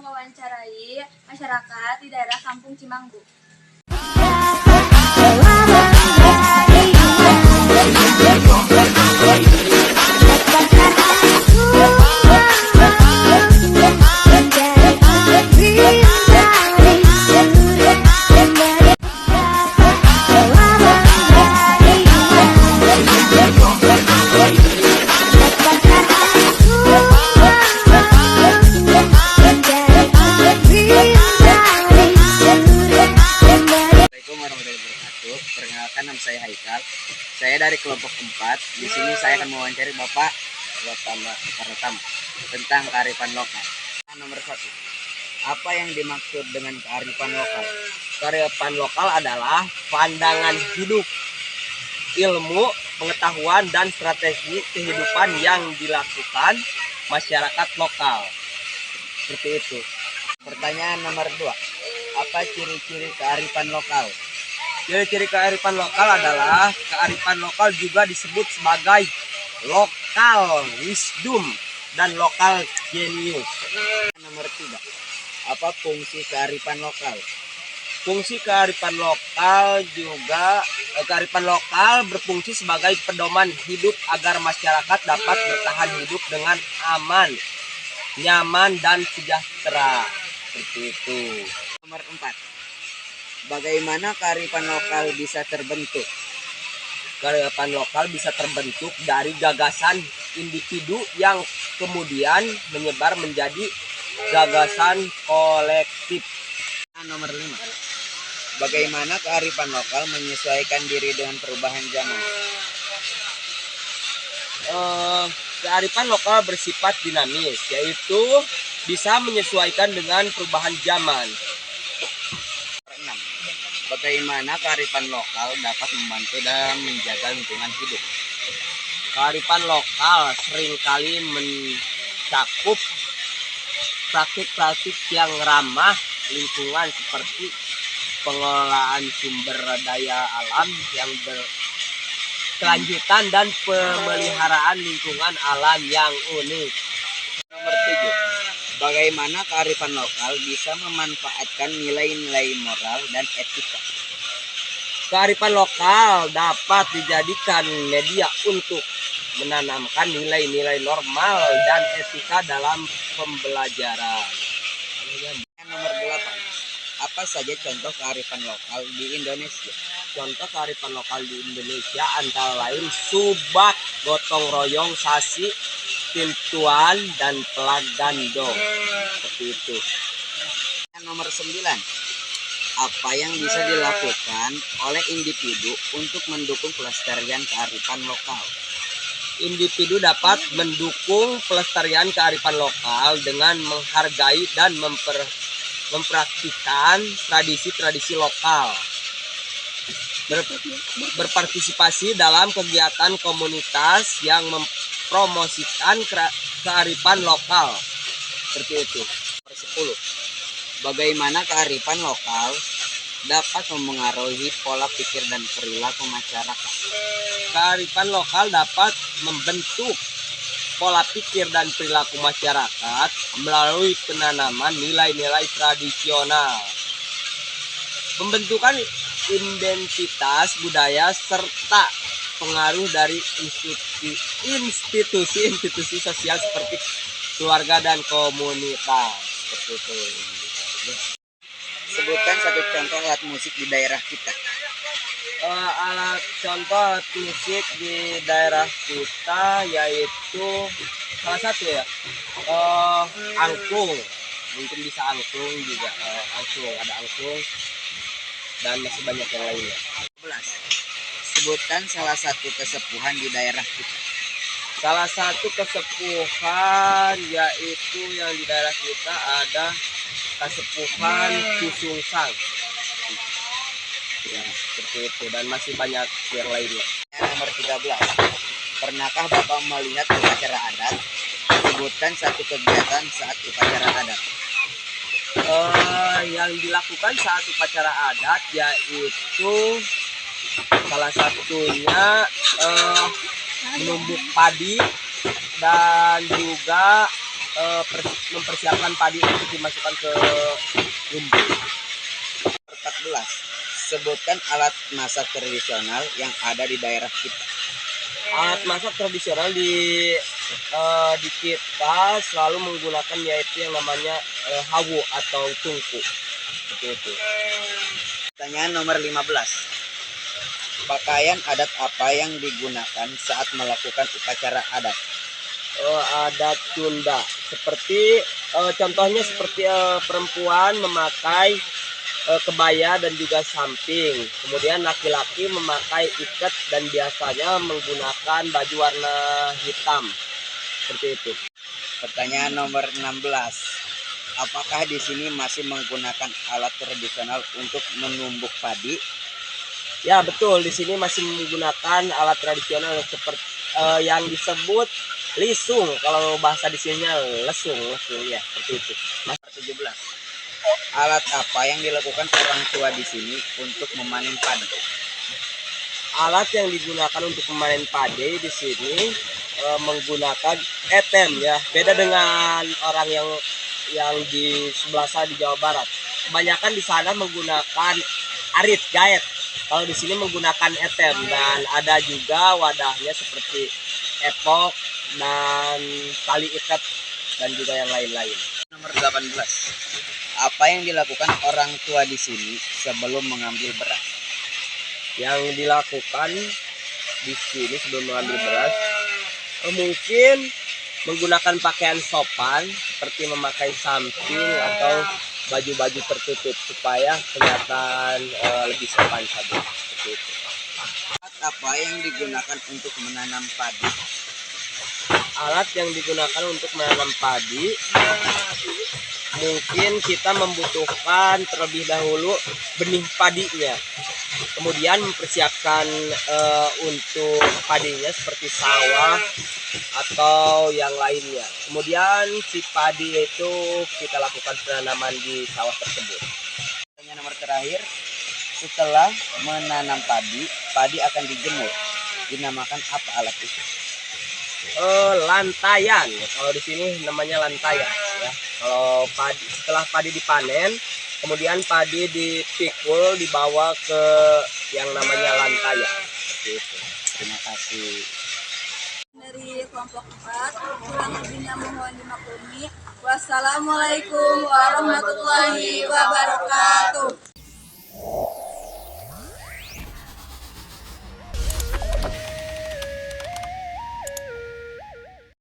mewawancarai masyarakat di daerah Kampung Cimanggu. Perkenalkan, nama saya Haikal. Saya dari kelompok 4. Di sini saya akan mewawancari Bapak pertama tentang kearifan lokal. Nomor 1. Apa yang dimaksud dengan kearifan lokal? Kearifan lokal adalah pandangan hidup, ilmu, pengetahuan, dan strategi kehidupan yang dilakukan masyarakat lokal. Seperti itu. Pertanyaan nomor 2. Apa ciri-ciri kearifan lokal? Ciri-ciri kearifan lokal adalah kearifan lokal juga disebut sebagai lokal wisdom dan lokal genius. Nomor 3. Apa fungsi kearifan lokal? Fungsi kearifan lokal berfungsi sebagai pedoman hidup agar masyarakat dapat bertahan hidup dengan aman, nyaman, dan sejahtera. Seperti itu. Nomor 4. Bagaimana kearifan lokal bisa terbentuk? Kearifan lokal bisa terbentuk dari gagasan individu yang kemudian menyebar menjadi gagasan kolektif. Nomor 5. Bagaimana kearifan lokal menyesuaikan diri dengan perubahan zaman? Kearifan lokal bersifat dinamis, yaitu bisa menyesuaikan dengan perubahan zaman. 6. Bagaimana kearifan lokal dapat membantu dalam menjaga lingkungan hidup? Kearifan lokal seringkali mencakup praktik-praktik yang ramah lingkungan seperti pengelolaan sumber daya alam yang berkelanjutan dan pemeliharaan lingkungan alam yang unik. Nomor 7. Bagaimana kearifan lokal bisa memanfaatkan nilai-nilai moral dan etika? Kearifan lokal dapat dijadikan media untuk menanamkan nilai-nilai normal dan etika dalam pembelajaran. Nomor 8. Apa saja contoh kearifan lokal di Indonesia? Contoh kearifan lokal di Indonesia antara lain subak, gotong royong, sasi, pintuan, dan pelagandong. Seperti itu. Nomor 9. Apa yang bisa dilakukan oleh individu untuk mendukung pelestarian kearifan lokal? Individu dapat mendukung pelestarian kearifan lokal dengan menghargai dan mempraktikkan tradisi-tradisi lokal. Berpartisipasi dalam kegiatan komunitas yang promosikan kearifan lokal. Seperti itu. Nomor 10. Bagaimana kearifan lokal dapat memengaruhi pola pikir dan perilaku masyarakat? Kearifan lokal dapat membentuk pola pikir dan perilaku masyarakat melalui penanaman nilai-nilai tradisional, pembentukan identitas budaya, serta pengaruh dari institusi sosial seperti keluarga dan komunitas. Seperti itu. Sebutkan satu contoh alat musik di daerah kita. Alat contoh alat musik di daerah kita yaitu salah satu ya angklung, mungkin bisa angklung juga, ada angklung dan masih banyak yang lainnya. 11. Sebutkan salah satu kesepuhan di daerah kita. Salah satu kesepuhan yaitu yang di daerah kita ada Kasepuhan Cisungsang. Ya, seperti itu, dan masih banyak yang lainnya. Nomor 13. Pernahkah Bapak melihat upacara adat? Sebutkan satu kegiatan saat upacara adat. Yang dilakukan saat upacara adat yaitu salah satunya menumbuk padi dan juga mempersiapkan padi untuk dimasukkan ke lumbung. 14. Sebutkan alat masak tradisional yang ada di daerah kita. Alat masak tradisional di kita selalu menggunakan yaitu yang namanya hawu atau tungku. Seperti itu. Pertanyaan nomor 15. Pakaian adat apa yang digunakan saat melakukan upacara adat? Adat Sunda seperti contohnya seperti perempuan memakai kebaya dan juga samping, kemudian laki-laki memakai ikat dan biasanya menggunakan baju warna hitam seperti itu. Pertanyaan nomor 16. Apakah di sini masih menggunakan alat tradisional untuk menumbuk padi? Ya betul, di sini masih menggunakan alat tradisional seperti yang disebut lisung, kalau bahasa di sininya lesung ya seperti itu. Nomor 17. Alat apa yang dilakukan orang tua di sini untuk memanen padi? Alat yang digunakan untuk memanen padi di sini menggunakan etem ya. Beda dengan orang yang di sebelah sana di Jawa Barat. Kebanyakan di sana menggunakan arit gaet. Kalau di sini menggunakan etem dan ada juga wadahnya seperti epok dan tali ikat dan juga yang lain-lain. Nomor 18. Apa yang dilakukan orang tua di sini sebelum mengambil beras? Yang dilakukan di sini sebelum mengambil beras mungkin menggunakan pakaian sopan seperti memakai samping atau baju-baju tertutup supaya kelihatan lebih sopan saja seperti itu. Alat apa yang digunakan untuk menanam padi? Alat yang digunakan untuk menanam padi mungkin kita membutuhkan terlebih dahulu benih padinya, kemudian mempersiapkan untuk padinya seperti sawah atau yang lainnya. Kemudian si padi itu kita lakukan penanaman di sawah tersebut. Pertanyaan nomor terakhir. Setelah menanam padi, padi akan dijemur. Dinamakan apa alat itu? Lantayan. Kalau di sini namanya lantayan ya. Kalau padi setelah padi dipanen, kemudian padi dipikul dibawa ke yang namanya lantayan seperti itu. Terima kasih. Dari kelompok 4, kurang lebihnya mohon dimaklumi. Wassalamualaikum warahmatullahi wabarakatuh.